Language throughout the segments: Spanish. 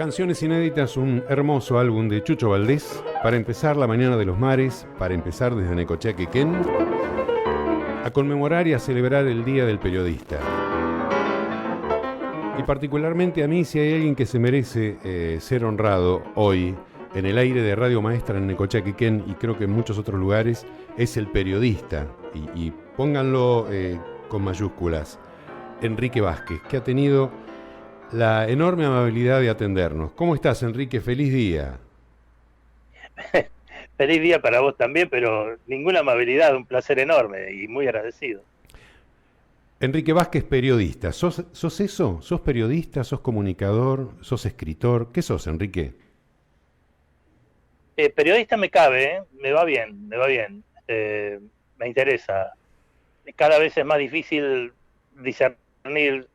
Canciones inéditas, un hermoso álbum de Chucho Valdés, para empezar la mañana de los mares, para empezar desde Necochea, Quequén, a conmemorar y a celebrar el Día del Periodista. Y particularmente a mí, si hay alguien que se merece ser honrado hoy en el aire de Radio Maestra en Necochea, Quequén, y creo que en muchos otros lugares, es el periodista, y pónganlo con mayúsculas, Enrique Vázquez, que ha tenido la enorme amabilidad de atendernos. ¿Cómo estás, Enrique? Feliz día. Feliz día para vos también, pero ninguna amabilidad, un placer enorme y muy agradecido. Enrique Vázquez, periodista. ¿Sos eso? ¿Sos periodista? ¿Sos comunicador? ¿Sos escritor? ¿Qué sos, Enrique? Periodista me cabe, me va bien, me interesa. Cada vez es más difícil discernir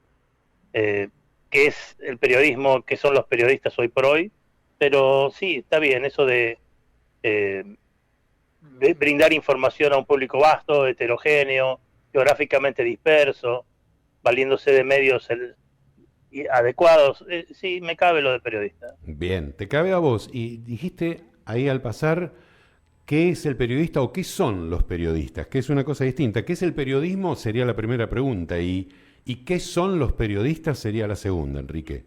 qué es el periodismo, qué son los periodistas hoy por hoy, pero sí, está bien eso de brindar información a un público vasto, heterogéneo, geográficamente disperso, valiéndose de medios adecuados. Sí, me cabe lo de periodista. Bien, te cabe a vos. Y dijiste ahí al pasar, ¿qué es el periodista o qué son los periodistas? Que es una cosa distinta. ¿Qué es el periodismo? Sería la primera pregunta. ¿Y qué son los periodistas? Sería la segunda, Enrique.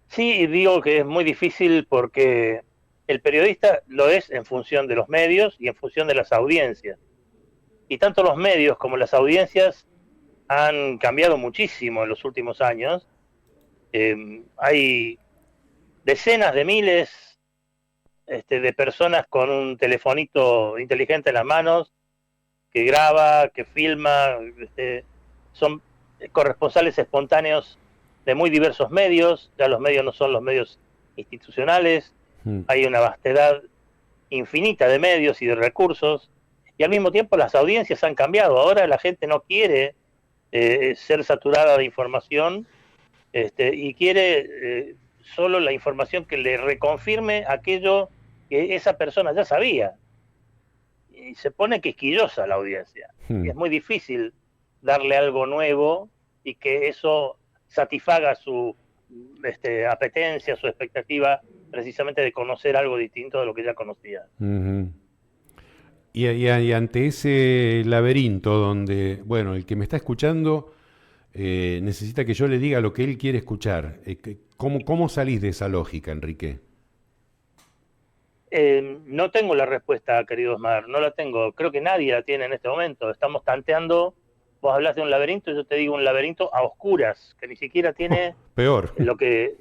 Sí, digo que es muy difícil porque el periodista lo es en función de los medios y en función de las audiencias. Y tanto los medios como las audiencias han cambiado muchísimo en los últimos años. Hay decenas de miles de personas con un telefonito inteligente en las manos que graba, que filma, son corresponsales espontáneos de muy diversos medios. Ya los medios no son los medios institucionales, hay una vastedad infinita de medios y de recursos, y al mismo tiempo las audiencias han cambiado. Ahora la gente no quiere ser saturada de información y quiere solo la información que le reconfirme aquello que esa persona ya sabía. Y se pone quisquillosa la audiencia. Y es muy difícil darle algo nuevo y que eso satisfaga su apetencia, su expectativa precisamente de conocer algo distinto de lo que ya conocía. Y ante ese laberinto donde, bueno, el que me está escuchando necesita que yo le diga lo que él quiere escuchar, ¿cómo salís de esa lógica, Enrique? No tengo la respuesta, querido Osmar, no la tengo. Creo que nadie la tiene en este momento. Estamos tanteando. Vos hablas de un laberinto, yo te digo un laberinto a oscuras, que ni siquiera tiene peor. lo que...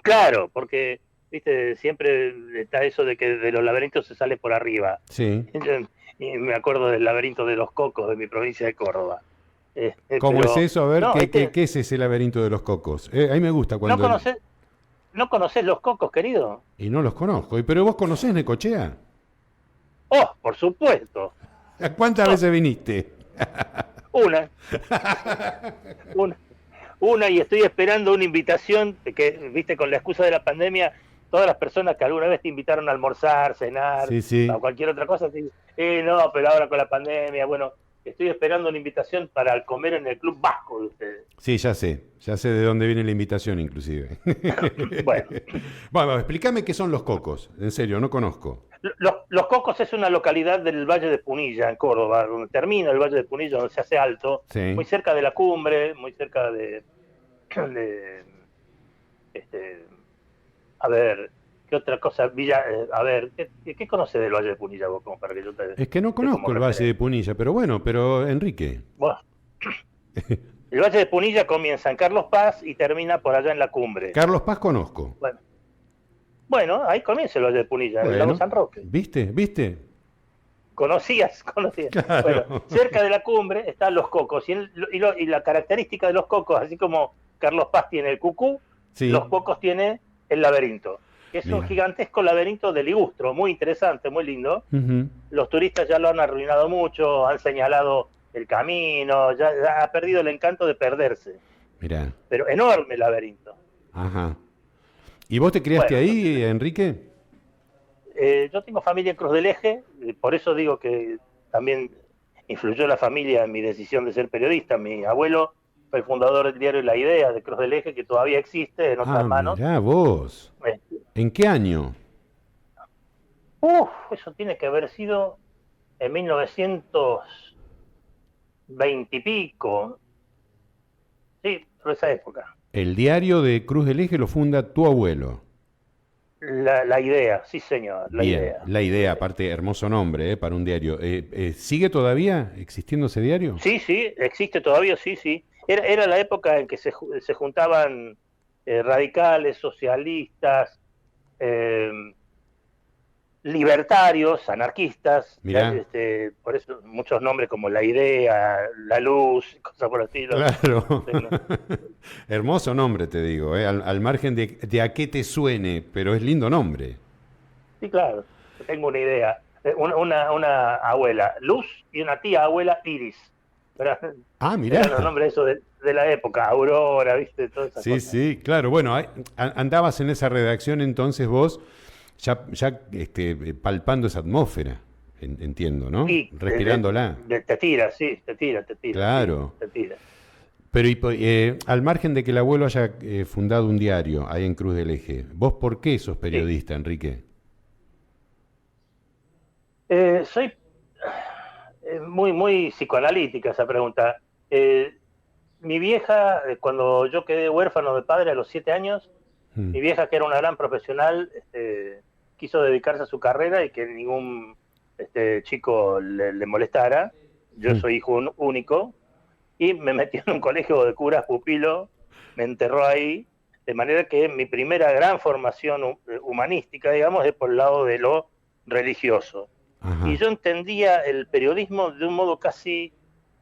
Claro, porque, viste, siempre está eso de que de los laberintos se sale por arriba. Sí. Y me acuerdo del laberinto de los cocos de mi provincia de Córdoba. ¿Cómo es eso? A ver, no, ¿qué es ese laberinto de los cocos? A mí me gusta cuando... ¿No conocés los cocos, querido? Y no los conozco. ¿Pero vos conocés Necochea? ¡Oh, por supuesto! ¿Cuántas veces viniste? Una. Una, y estoy esperando una invitación, que, viste, con la excusa de la pandemia, todas las personas que alguna vez te invitaron a almorzar, cenar, sí. o cualquier otra cosa, te dicen, no, pero ahora con la pandemia, bueno, estoy esperando una invitación para comer en el Club Vasco de ustedes. Sí, ya sé de dónde viene la invitación inclusive. Bueno, explícame qué son los cocos, en serio, no conozco. Los Cocos es una localidad del Valle de Punilla, en Córdoba, donde termina el Valle de Punilla, donde se hace alto, sí. Muy cerca de la cumbre, muy cerca a ver, ¿qué otra cosa? Villa, a ver, ¿qué conoces del Valle de Punilla vos? Como para que yo es que no conozco el Valle de Punilla, pero Enrique. Bueno, el Valle de Punilla comienza en Carlos Paz y termina por allá en la cumbre. Carlos Paz conozco. Bueno, ahí comienza el Valle de Punilla, en el lago San Roque. ¿Viste? Conocías. Claro. Bueno, cerca de la cumbre están los cocos, y la característica de los cocos, así como Carlos Paz tiene el cucú, sí. Los cocos tiene el laberinto, que es un gigantesco laberinto de ligustro, muy interesante, muy lindo. Los turistas ya lo han arruinado mucho, han señalado el camino, ya ha perdido el encanto de perderse. Mirá. Pero enorme laberinto. Ajá. ¿Y vos te criaste ahí, Enrique? Yo tengo familia en Cruz del Eje, por eso digo que también influyó la familia en mi decisión de ser periodista. Mi abuelo fue el fundador del diario La Idea de Cruz del Eje, que todavía existe en otras manos. Mirá vos. Este, ¿En qué año? Eso tiene que haber sido en 1920 y pico. Sí, por esa época. El diario de Cruz del Eje lo funda tu abuelo. La Idea, sí señor, La Bien, Idea. La Idea, aparte, hermoso nombre para un diario. ¿Sigue todavía existiendo ese diario? Sí, sí, existe todavía, sí, sí. Era la época en que se juntaban radicales, socialistas, eh, libertarios, anarquistas, Mirá. por eso muchos nombres como La Idea, La Luz, cosas por el estilo. Claro. Sí, ¿no? Hermoso nombre, te digo, al margen de a qué te suene, pero es lindo nombre. Sí, claro, tengo una idea. Una abuela, Luz, y una tía abuela, Iris. ¿Verdad? Ah, mirá. Eran los nombres esos de la época, Aurora, ¿viste? Todas esas Sí, cosas. sí, claro. Bueno, andabas en esa redacción entonces vos ya palpando esa atmósfera, entiendo, ¿no? Y Respirándola. te tira, sí, te tira, Claro. sí, te tira. Pero al margen de que el abuelo haya fundado un diario ahí en Cruz del Eje, ¿vos por qué sos Sí. periodista, Enrique? Soy muy, muy psicoanalítica esa pregunta. Mi vieja, cuando yo quedé huérfano de padre a los 7 años, Mm. mi vieja, que era una gran profesional, quiso dedicarse a su carrera y que ningún chico le molestara. Yo soy hijo único y me metió en un colegio de curas pupilo, me enterró ahí, de manera que mi primera gran formación humanística, digamos, es por el lado de lo religioso. Ajá. Y yo entendía el periodismo de un modo casi,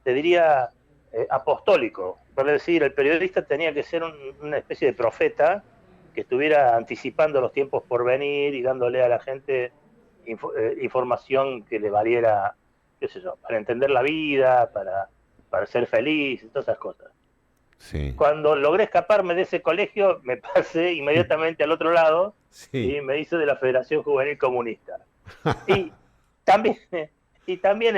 te diría, apostólico. Por decir, el periodista tenía que ser una especie de profeta que estuviera anticipando los tiempos por venir y dándole a la gente información que le valiera, qué sé yo, para entender la vida, para ser feliz, y todas esas cosas. Sí. Cuando logré escaparme de ese colegio, me pasé inmediatamente al otro lado Sí. y me hice de la Federación Juvenil Comunista. Y también, y también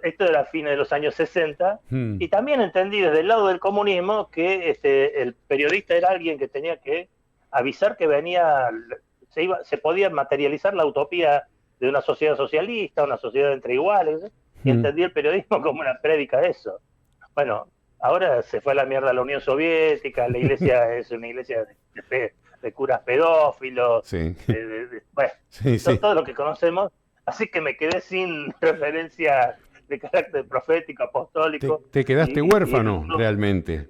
esto era a fines de los años 60, Mm. y también entendí desde el lado del comunismo que el periodista era alguien que tenía que avisar que venía, se podía materializar la utopía de una sociedad socialista, una sociedad entre iguales, y entendí el periodismo como una prédica de eso. Bueno, ahora se fue a la mierda la Unión Soviética, la iglesia es una iglesia de curas pedófilos, Sí. bueno, Sí, sí. todo lo que conocemos, así que me quedé sin referencia de carácter profético, apostólico. Te quedaste huérfano, realmente.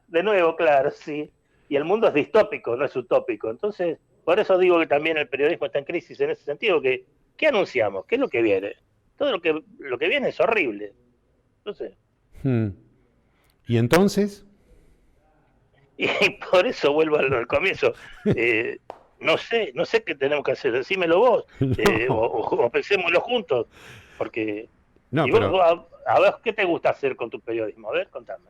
De nuevo, claro, sí. Y el mundo es distópico, no es utópico. Entonces, por eso digo que también el periodismo está en crisis en ese sentido, que ¿qué anunciamos? ¿Qué es lo que viene? Todo lo que viene es horrible. Entonces, ¿Y entonces? y por eso vuelvo al comienzo. No sé qué tenemos que hacer, decímelo vos, No. o pensémoslo juntos, porque... No, y pero vos, a ver, ¿qué te gusta hacer con tu periodismo? A ver, contame.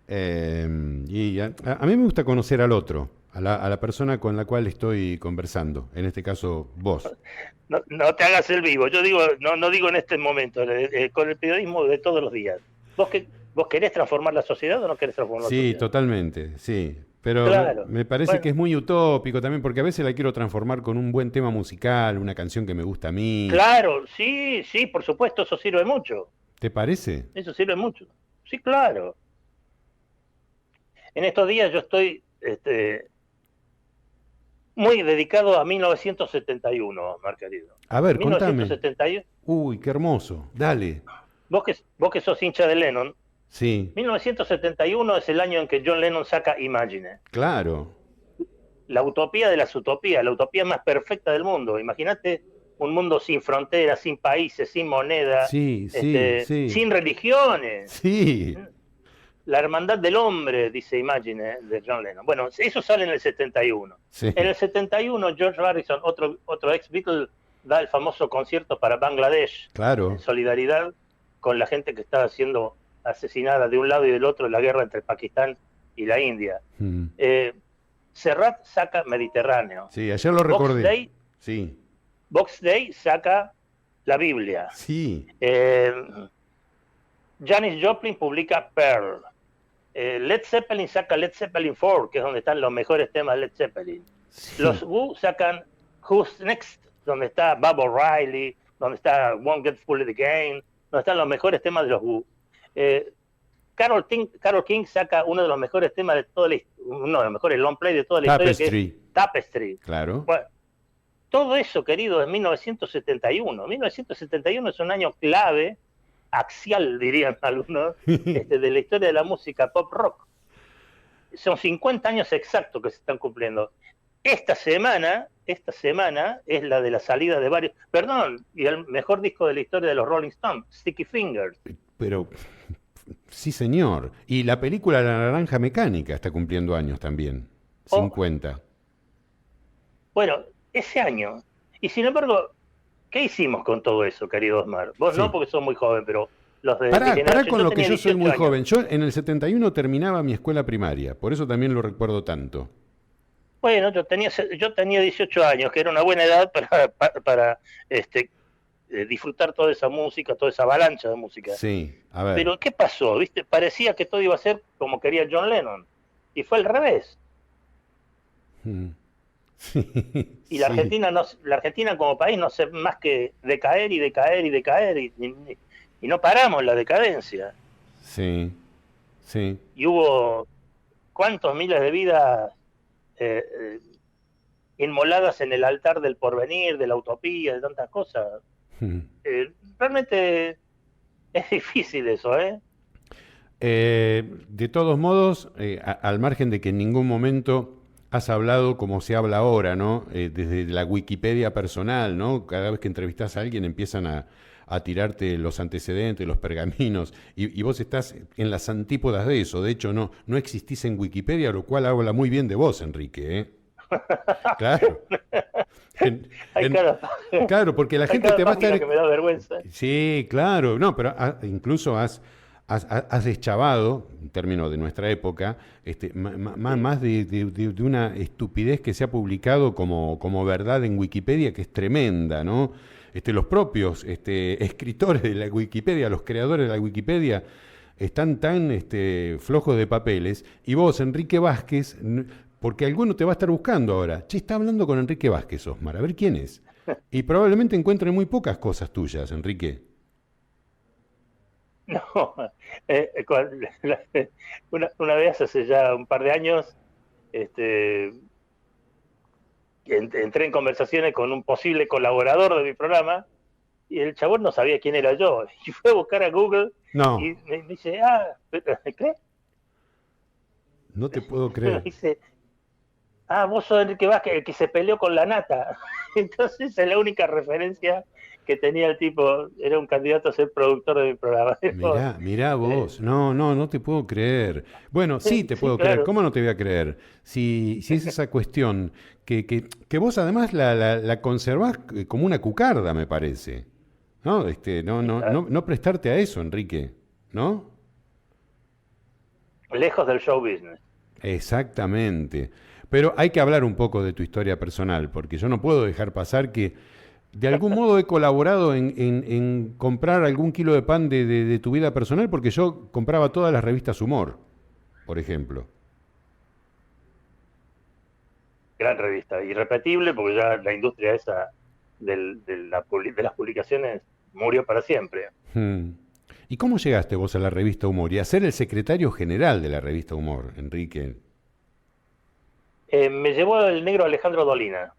y a mí me gusta conocer al otro, a la persona con la cual estoy conversando, en este caso vos. No te hagas el vivo, yo digo, no digo en este momento, con el periodismo de todos los días. ¿Vos querés transformar la sociedad o no querés transformar la Sí, sociedad? totalmente, sí. Pero Claro. me parece Bueno, que es muy utópico también, porque a veces la quiero transformar con un buen tema musical, una canción que me gusta a mí. claro, sí, sí, por supuesto, eso sirve mucho. ¿Te parece? Eso sirve mucho. Sí, claro. En estos días yo estoy muy dedicado a 1971, Mar querido. A ver, contame. 1971, Uy, qué hermoso. Dale. vos que sos hincha de Lennon, Sí, 1971 es el año en que John Lennon saca Imagine, claro. la utopía de las utopías, la utopía más perfecta del mundo. Imagínate un mundo sin fronteras, sin países, sin moneda, Sí, sí, sí. sin religiones. Sí. La hermandad del hombre, dice Imagine, de John Lennon. Bueno, eso sale en el 71. Sí. En el 71, George Harrison, otro ex Beatle, da el famoso concierto para Bangladesh, Claro. en solidaridad con la gente que estaba siendo asesinada de un lado y del otro en la guerra entre Pakistán y la India. Mm. Serrat saca Mediterráneo. Sí, ayer lo recordé. Day, Sí. Box Day saca la Biblia. Sí. Janis Joplin publica Pearl. Led Zeppelin saca Led Zeppelin 4, que es donde están los mejores temas de Led Zeppelin. Sí. Los Who sacan Who's Next, donde está Bob O'Reilly, donde está Won't Get Fooled Again, donde están los mejores temas de los Who. Carole King saca uno de los mejores temas de toda la uno de los mejores long play de toda la historia, que es Tapestry. Claro. Bueno, todo eso, querido, es 1971. 1971 es un año clave, axial, dirían algunos, de la historia de la música pop rock. Son 50 años exactos que se están cumpliendo. Esta semana es la de la salida de varios... Perdón, y el mejor disco de la historia de los Rolling Stones, Sticky Fingers. Pero, sí señor. Y la película La Naranja Mecánica está cumpliendo años también. 50. Bueno, ese año. Y sin embargo, ¿qué hicimos con todo eso, querido Osmar? Vos no, porque sos muy joven, pero los de... Pará con lo que yo soy muy joven. Yo en el 71 terminaba mi escuela primaria, por eso también lo recuerdo tanto. Bueno, yo tenía 18 años, que era una buena edad para disfrutar toda esa música, toda esa avalancha de música. Sí, a ver. Pero ¿qué pasó? ¿Viste? Parecía que todo iba a ser como quería John Lennon. Y fue al revés. Sí, y la Argentina como país no hace más que decaer y decaer y decaer y no paramos la decadencia. Sí, sí. Y hubo cuántos miles de vidas inmoladas en el altar del porvenir, de la utopía, de tantas cosas. Realmente es difícil eso, ¿eh? De todos modos, al margen de que en ningún momento has hablado como se habla ahora, ¿no? Desde la Wikipedia personal, ¿no? Cada vez que entrevistas a alguien empiezan a tirarte los antecedentes, los pergaminos, y vos estás en las antípodas de eso. De hecho, no existís en Wikipedia, lo cual habla muy bien de vos, Enrique, ¿eh? Claro. Claro, porque la gente te va a estar... que me da vergüenza. Sí, claro. No, pero incluso has deschavado, en términos de nuestra época, más de una estupidez que se ha publicado como verdad en Wikipedia, que es tremenda, ¿no? Los propios escritores de la Wikipedia, los creadores de la Wikipedia, están tan flojos de papeles, y vos, Enrique Vázquez, porque alguno te va a estar buscando ahora. Che, está hablando con Enrique Vázquez, Osmar, a ver quién es. Y probablemente encuentre muy pocas cosas tuyas, Enrique. No, una vez hace ya un par de años, entré en conversaciones con un posible colaborador de mi programa y el chabón no sabía quién era yo. Y fue a buscar a Google y me dice, ¿qué? No te puedo creer. Dice, vos sos Enrique Vázquez, el que se peleó con la nata. Entonces es la única referencia que tenía el tipo, era un candidato a ser productor de mi programa. Mirá vos, no te puedo creer. Bueno, sí te puedo creer, ¿cómo no te voy a creer? Si es esa cuestión que vos además la conservás como una cucarda, me parece. ¿No? No prestarte a eso, Enrique, ¿no? Lejos del show business. Exactamente. Pero hay que hablar un poco de tu historia personal, porque yo no puedo dejar pasar que de algún modo he colaborado en comprar algún kilo de pan de tu vida personal, porque yo compraba todas las revistas Humor, por ejemplo. Gran revista, irrepetible, porque ya la industria esa de las publicaciones murió para siempre. ¿Y cómo llegaste vos a la revista Humor y a ser el secretario general de la revista Humor, Enrique? Me llevó el negro Alejandro Dolina.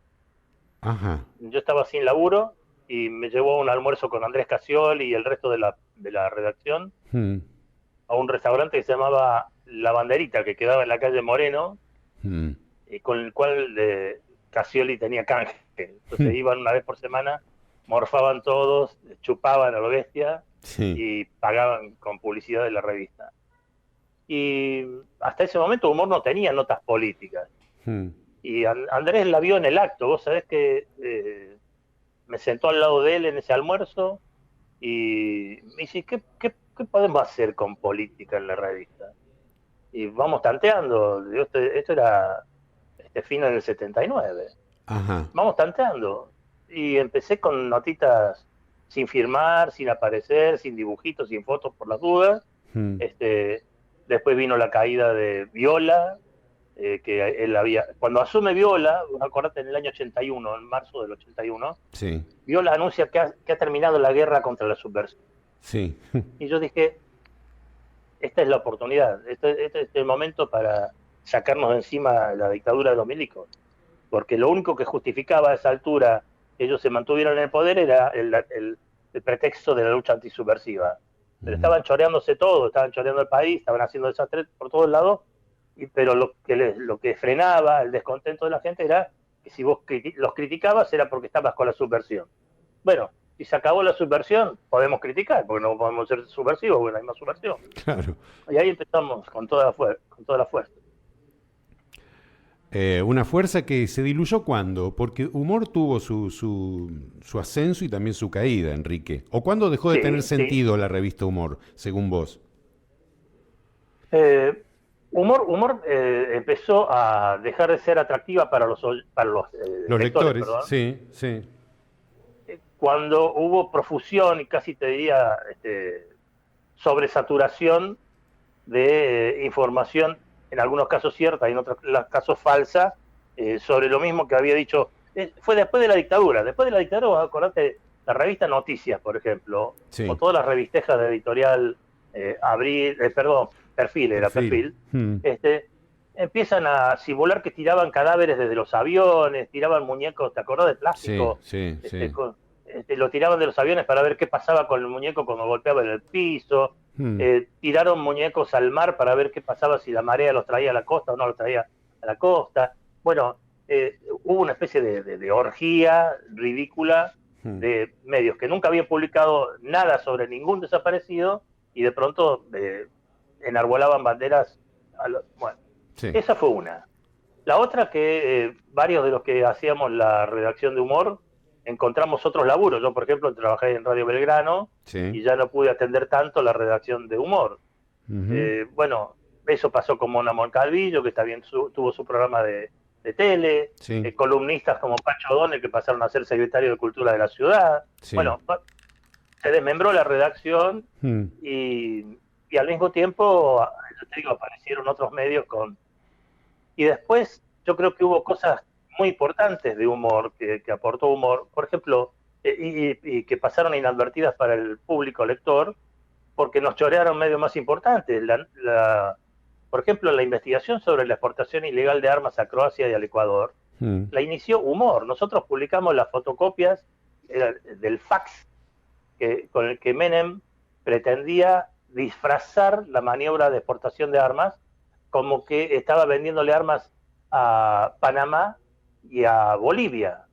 Ajá. Yo estaba sin laburo y me llevó a un almuerzo con Andrés Casioli y el resto de la redacción a un restaurante que se llamaba La Banderita, que quedaba en la calle Moreno, y con el cual Casioli tenía canje. Entonces iban una vez por semana, morfaban todos, chupaban a lo bestia y pagaban con publicidad de la revista. Y hasta ese momento Humor no tenía notas políticas. Y Andrés la vio en el acto. Vos sabés que me sentó al lado de él en ese almuerzo y me dice, ¿qué podemos hacer con política en la revista? Y vamos tanteando. Esto era fines del 79. Ajá. Vamos tanteando. Y empecé con notitas sin firmar, sin aparecer, sin dibujitos, sin fotos por las dudas. De Después vino la caída de Viola, que él había... Cuando asume Viola, acordate, en el año 81, en marzo del 81, Sí, Viola anuncia que ha terminado la guerra contra la subversión. sí. Y yo dije, esta es la oportunidad, este es el momento para sacarnos de encima la dictadura de los milicos. Porque lo único que justificaba a esa altura que ellos se mantuvieran en el poder era el pretexto de la lucha antisubversiva. Pero estaban choreándose todo, estaban choreando el país, estaban haciendo desastres por todos lados, pero lo que frenaba el descontento de la gente era que si vos los criticabas era porque estabas con la subversión. Bueno, si se acabó la subversión, podemos criticar, porque no podemos ser subversivos, porque no hay más subversión. Claro. Y ahí empezamos con toda la fuerza. Una fuerza que se diluyó ¿cuándo? Porque Humor tuvo su ascenso y también su caída, Enrique. ¿O cuándo dejó de tener sentido la revista Humor, según vos? Humor empezó a dejar de ser atractiva para los lectores, perdón, sí, sí. Cuando hubo profusión y casi te diría sobresaturación de información, en algunos casos cierta y en otros casos falsa, sobre lo mismo que había dicho. Fue después de la dictadura. Después de la dictadura, vos acordate, la revista Noticias, por ejemplo, Sí. o todas las revistejas de editorial Perfil, empiezan a simular que tiraban cadáveres desde los aviones, tiraban muñecos, ¿te acordás, de plástico? Sí, sí. Lo tiraban de los aviones para ver qué pasaba con el muñeco cuando golpeaba en el piso. Tiraron muñecos al mar para ver qué pasaba si la marea los traía a la costa o no los traía a la costa. Bueno, hubo una especie de orgía ridícula de medios que nunca habían publicado nada sobre ningún desaparecido y de pronto enarbolaban banderas. Bueno, sí. Esa fue una. La otra que varios de los que hacíamos la redacción de Humor encontramos otros laburos. Yo, por ejemplo, trabajé en Radio Belgrano y ya no pude atender tanto la redacción de Humor. Bueno, eso pasó con Mona Moncalvillo, que también tuvo su programa de tele, columnistas como Pacho O'Donnell, que pasaron a ser secretario de Cultura de la ciudad. Bueno, se desmembró la redacción y al mismo tiempo, yo te digo, aparecieron otros medios y después yo creo que hubo cosas muy importantes de Humor, que aportó Humor, por ejemplo, y que pasaron inadvertidas para el público lector, porque nos chorearon medios más importantes. Por ejemplo, la investigación sobre la exportación ilegal de armas a Croacia y al Ecuador, la inició Humor. Nosotros publicamos las fotocopias del fax con el que Menem pretendía disfrazar la maniobra de exportación de armas como que estaba vendiéndole armas a Panamá y a Bolivia.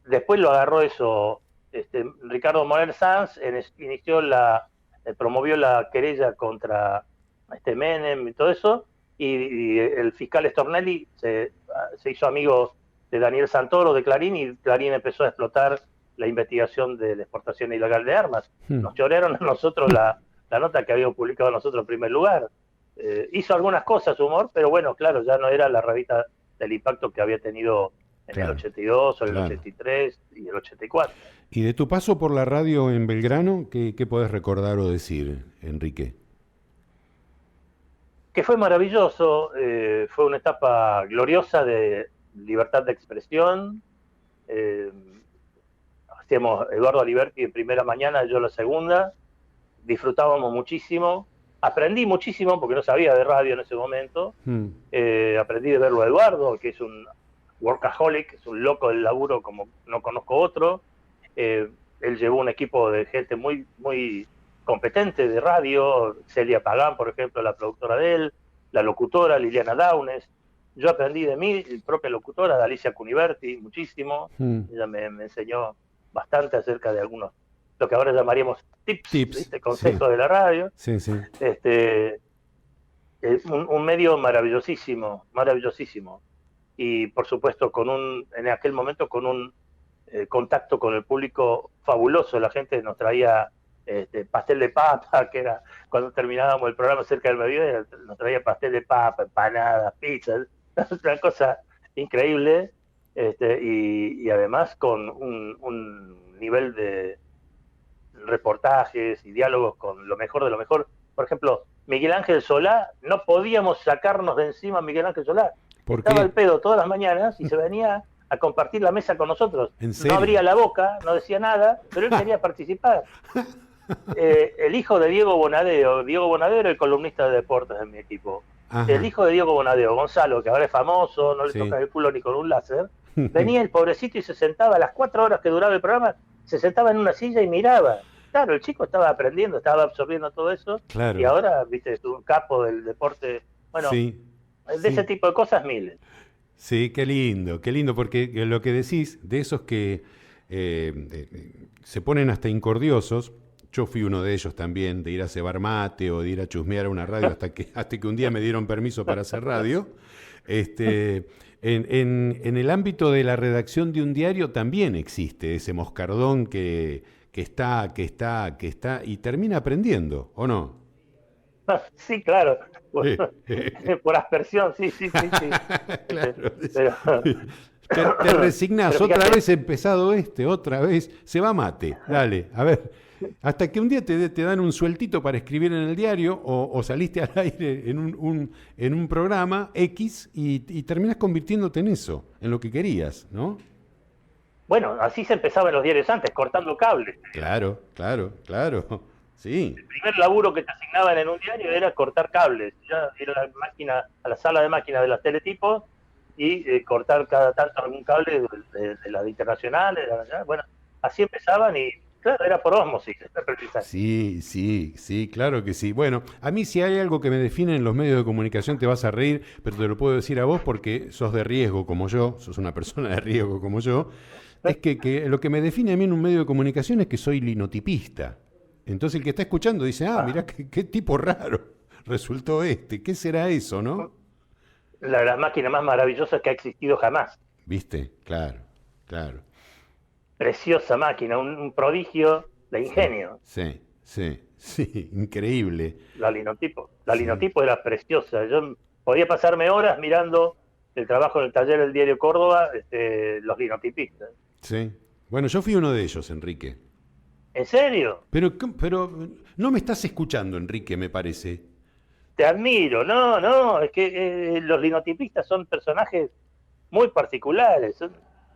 Después lo agarró eso Ricardo Morel Sanz, promovió la querella contra Menem y todo eso, y el fiscal Stornelli se hizo amigo de Daniel Santoro de Clarín, y Clarín empezó a explotar la investigación de la exportación ilegal de armas. Nos chorearon a nosotros la nota que habíamos publicado nosotros en primer lugar. Hizo algunas cosas Humor, pero bueno, claro, ya no era la revista del impacto que había tenido en el 82 o el 83 y el 84. Y de tu paso por la radio en Belgrano, ¿qué podés recordar o decir, Enrique? Que fue maravilloso, fue una etapa gloriosa de libertad de expresión. Hacíamos Eduardo Aliberti en primera mañana, yo la segunda, disfrutábamos muchísimo. Aprendí muchísimo porque no sabía de radio en ese momento. Aprendí de verlo a Eduardo, que es un workaholic, es un loco del laburo como no conozco otro. Él llevó un equipo de gente muy, muy competente de radio, Celia Pagán, por ejemplo, la productora de él, la locutora Liliana Daunes. Yo aprendí de mi propia locutora, de Alicia Cuniverti, muchísimo. Ella me enseñó bastante acerca de algunos, lo que ahora llamaríamos tips. ¿Viste? Consejos de la radio. Un medio maravillosísimo, maravillosísimo. Y por supuesto en aquel momento con un contacto con el público fabuloso. La gente nos traía pastel de papa, que era cuando terminábamos el programa cerca del mediodía, nos traía pastel de papa, empanadas, pizzas, una cosa increíble, y además con un nivel de reportajes y diálogos con lo mejor de lo mejor. por ejemplo, Miguel Ángel Solá, no podíamos sacarnos de encima a Miguel Ángel Solá. ¿Por Estaba qué? al pedo todas las mañanas y se venía a compartir la mesa con nosotros. ¿En serio? No abría la boca, no decía nada, pero él quería participar. El hijo de Diego Bonadeo era el columnista de deportes de mi equipo. Ajá. El hijo de Diego Bonadeo, Gonzalo, que ahora es famoso, no le Sí. toca el culo ni con un láser, venía el pobrecito y se sentaba a las 4 horas que duraba el programa, se sentaba en una silla y miraba. Claro, el chico estaba aprendiendo, estaba absorbiendo todo eso, Claro. y ahora, viste, es un capo del deporte. Bueno, Sí, de sí. ese tipo de cosas, miles. Sí, qué lindo, porque lo que decís, de esos que se ponen hasta incordiosos, yo fui uno de ellos también, de ir a cebar mate o de ir a chusmear a una radio hasta que un día me dieron permiso para hacer radio. En el ámbito de la redacción de un diario también existe ese moscardón que está y termina aprendiendo, ¿o no? Sí, claro. Por aspersión, sí. Claro. Pero, Te resignás, pero otra fíjate, vez empezado otra vez, se va mate, dale, a ver, hasta que un día te dan un sueltito para escribir en el diario o saliste al aire en un programa X y terminás convirtiéndote en eso, en lo que querías, ¿no? bueno, así se empezaba en los diarios antes, cortando cables. Claro, sí, El primer laburo que te asignaban en un diario era cortar cables. Ya ir a la máquina, a la sala de máquinas de los teletipos y cortar cada tanto algún cable de la de Internacional. Bueno, así empezaban y claro, era por ósmosis. sí, claro que sí. Bueno, a mí si hay algo que me define en los medios de comunicación te vas a reír, pero te lo puedo decir a vos porque sos de riesgo como yo, sos una persona de riesgo como yo, es que lo que me define a mí en un medio de comunicación es que soy linotipista. Entonces el que está escuchando dice, mirá qué tipo raro resultó ¿qué será eso, no? La máquina más maravillosa que ha existido jamás. ¿Viste? Claro. Preciosa máquina, un prodigio de ingenio. Sí, increíble. La linotipo era preciosa. Yo podía pasarme horas mirando el trabajo en el taller del diario Córdoba, los linotipistas. Sí. Bueno, yo fui uno de ellos, Enrique. ¿En serio? Pero no me estás escuchando, Enrique, me parece. Te admiro. No, es que los linotipistas son personajes muy particulares.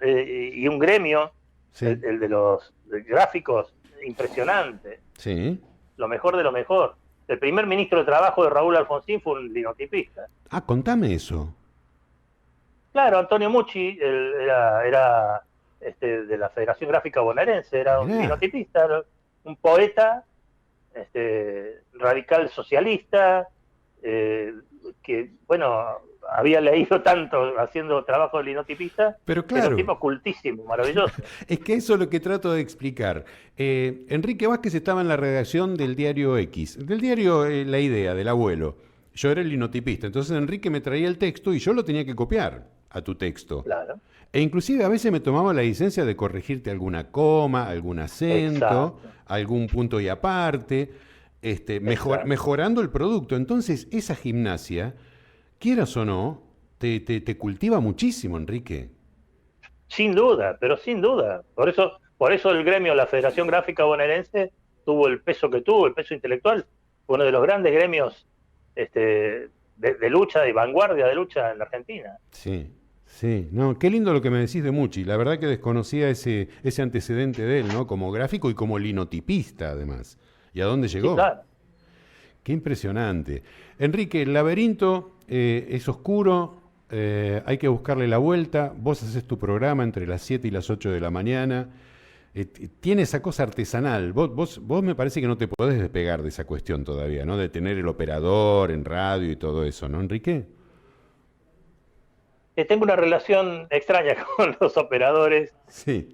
Y un gremio, Sí. el de los gráficos, impresionante. Sí. Lo mejor de lo mejor. El primer ministro de Trabajo de Raúl Alfonsín fue un linotipista. Contame eso. Claro, Antonio Mucci era de la Federación Gráfica Bonaerense, era un linotipista, era un poeta, radical socialista, que, bueno, había leído tanto haciendo trabajo de linotipista, pero claro, era un tipo cultísimo, maravilloso. Es que eso es lo que trato de explicar. Enrique Vázquez estaba en la redacción del diario X, del diario La Idea, del abuelo. Yo era el linotipista, entonces Enrique me traía el texto y yo lo tenía que copiar a tu texto. Claro. E inclusive a veces me tomaba la licencia de corregirte alguna coma, algún acento, algún punto y aparte, mejorando el producto. Entonces esa gimnasia, quieras o no, te cultiva muchísimo, Enrique. Sin duda, pero sin duda. Por eso el gremio, la Federación Gráfica Bonaerense, tuvo el peso que tuvo, el peso intelectual. Fue uno de los grandes gremios de lucha, de vanguardia de lucha en la Argentina. Sí, no, qué lindo lo que me decís de Mucci. La verdad que desconocía ese antecedente de él, ¿no? Como gráfico y como linotipista, además. ¿Y a dónde llegó? Sí, claro. Qué impresionante. Enrique, el laberinto es oscuro, hay que buscarle la vuelta. Vos haces tu programa entre las 7 y las 8 de la mañana. Tiene esa cosa artesanal. Vos me parece que no te podés despegar de esa cuestión todavía, ¿no? De tener el operador en radio y todo eso, ¿no, Enrique? Tengo una relación extraña con los operadores. Sí.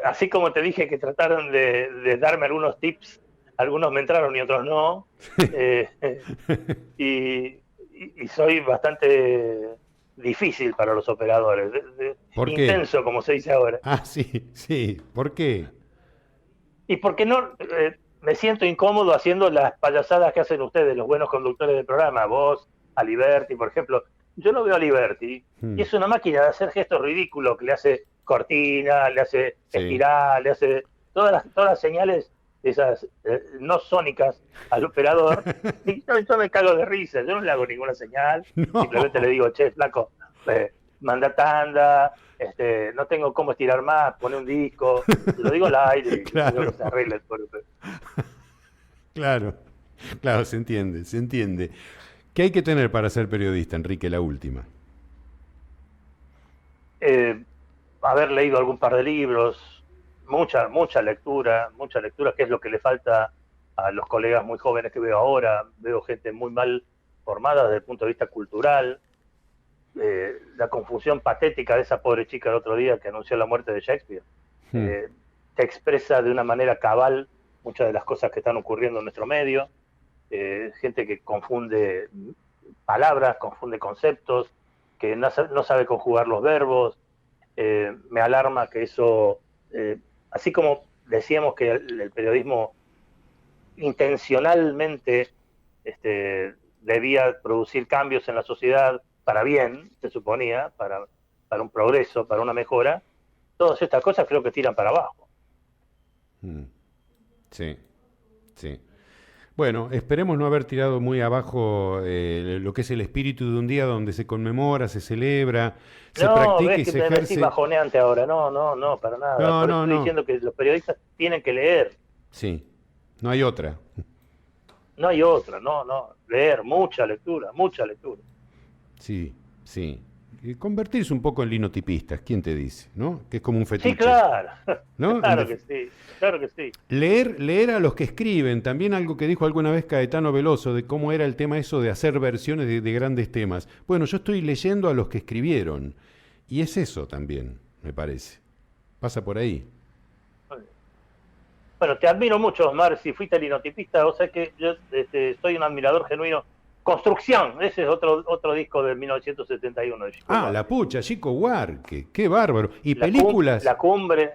Así como te dije que trataron de darme algunos tips, algunos me entraron y otros no. Y soy bastante difícil para los operadores. ¿Por qué? Intenso, como se dice ahora. Sí. ¿Por qué? Y porque no me siento incómodo haciendo las payasadas que hacen ustedes, los buenos conductores del programa, vos, Aliberti, por ejemplo. Yo lo veo a Aliberti y es una máquina de hacer gestos ridículos, que le hace cortina, le hace espiral, le hace todas las señales esas no sónicas al operador, y yo me cago de risa, yo no le hago ninguna señal, No. simplemente le digo, che, flaco, manda tanda, no tengo cómo estirar más, pone un disco, lo digo al aire, Claro. y que se arregle el pueblo. Claro, claro, se entiende, se entiende. ¿Qué hay que tener para ser periodista, Enrique, la última? Haber leído algún par de libros, mucha lectura, que es lo que le falta a los colegas muy jóvenes que veo ahora. Veo gente muy mal formada desde el punto de vista cultural. La confusión patética de esa pobre chica el otro día que anunció la muerte de Shakespeare. Te expresa de una manera cabal muchas de las cosas que están ocurriendo en nuestro medio. Gente que confunde palabras, confunde conceptos, que no sabe conjugar los verbos. Me alarma que eso, así como decíamos que el periodismo intencionalmente debía producir cambios en la sociedad para bien, se suponía, para un progreso, para una mejora, todas estas cosas creo que tiran para abajo. Sí, sí. Bueno, esperemos no haber tirado muy abajo lo que es el espíritu de un día donde se conmemora, se celebra, se practica y se me ejerce. metí bajoneante ahora, no, para nada. Por eso estoy diciendo que los periodistas tienen que leer. Sí, no hay otra. No hay otra, no, leer, mucha lectura. Sí, sí. Y convertirse un poco en linotipistas, ¿quién te dice? ¿No? Que es como un fetiche. Sí, claro. ¿No? Claro que sí. Leer a los que escriben, también algo que dijo alguna vez Caetano Veloso, de cómo era el tema eso de hacer versiones de grandes temas. Bueno, yo estoy leyendo a los que escribieron, y es eso también, me parece. Pasa por ahí. Bueno, te admiro mucho, Osmar, si fuiste linotipista, o sea que yo soy un admirador genuino. Construcción, ese es otro disco de 1971 de Chico Buarque. La pucha, Chico Buarque, qué bárbaro. Y la películas... La cumbre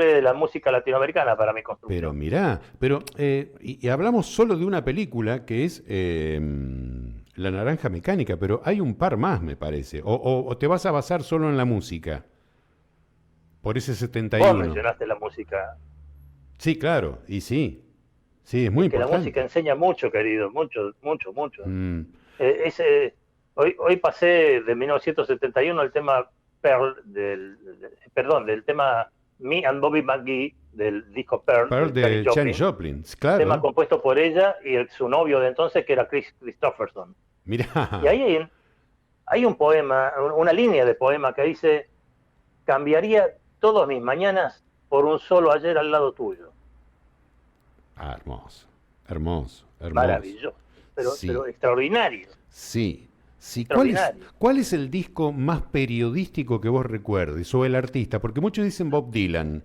de la música latinoamericana para mi Construcción. Pero mirá, y hablamos solo de una película que es La Naranja Mecánica, pero hay un par más, me parece. O te vas a basar solo en la música, por ese 71. Vos mencionaste la música. Sí, claro, y sí. Sí, es muy importante. La música enseña mucho, querido, mucho. Hoy pasé de 1971 el tema Pearl, del tema Me and Bobby McGee, del disco Pearl de Janis Joplin, claro. Tema compuesto por ella y su novio de entonces, que era Chris Christopherson. Mirá. Y ahí hay un poema, una línea de poema que dice: cambiaría todas mis mañanas por un solo ayer al lado tuyo. Hermoso. Maravilloso, pero extraordinario. Sí. ¿Cuál es el disco más periodístico que vos recuerdes? O el artista, porque muchos dicen Bob Dylan.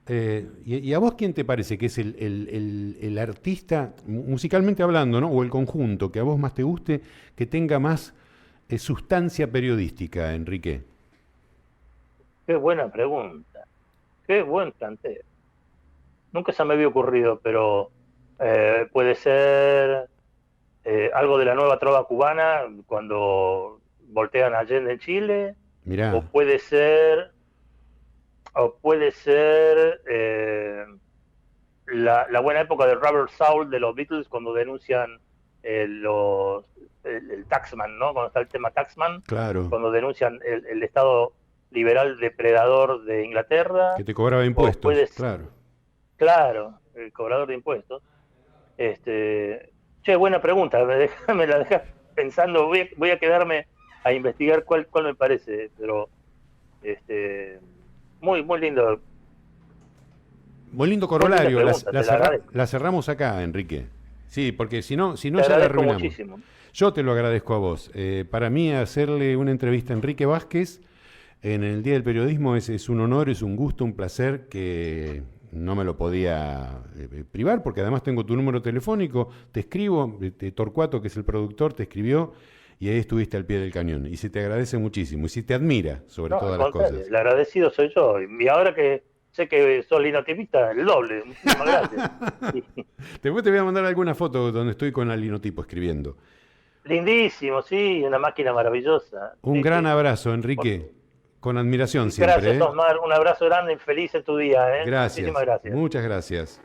¿Y a vos quién te parece que es el artista, musicalmente hablando, ¿no? O el conjunto que a vos más te guste, que tenga más sustancia periodística, Enrique? Qué buena pregunta. Qué buen planteo. Nunca se me había ocurrido, pero puede ser algo de la nueva trova cubana cuando voltean a Allende en Chile. Mirá. O puede ser la buena época del Rubber Soul de los Beatles, cuando denuncian el Taxman, ¿no? Cuando está el tema Taxman, claro. Cuando denuncian el Estado liberal depredador de Inglaterra. Que te cobraba impuestos, Claro, el cobrador de impuestos. Buena pregunta, me la dejas pensando, voy a quedarme a investigar cuál me parece, pero muy lindo. Muy lindo corolario, pregunta, la cerramos acá, Enrique. Sí, porque si no te ya la arruinamos. Muchísimo. Yo te lo agradezco a vos. Para mí hacerle una entrevista a Enrique Vázquez en el Día del Periodismo es un honor, es un gusto, un placer que no me lo podía privar, porque además tengo tu número telefónico, te escribo, Torcuato, que es el productor, te escribió, y ahí estuviste al pie del cañón. Y se te agradece muchísimo, y se te admira sobre todas las cosas. El agradecido soy yo, y ahora que sé que sos linotipista, el doble. Muchísimas gracias. Después te voy a mandar alguna foto donde estoy con el linotipo escribiendo. Lindísimo, sí, una máquina maravillosa. Un gran abrazo, Enrique. Con admiración siempre. Gracias, Osmar. Un abrazo grande y feliz en tu día. Gracias. Muchísimas gracias. Muchas gracias.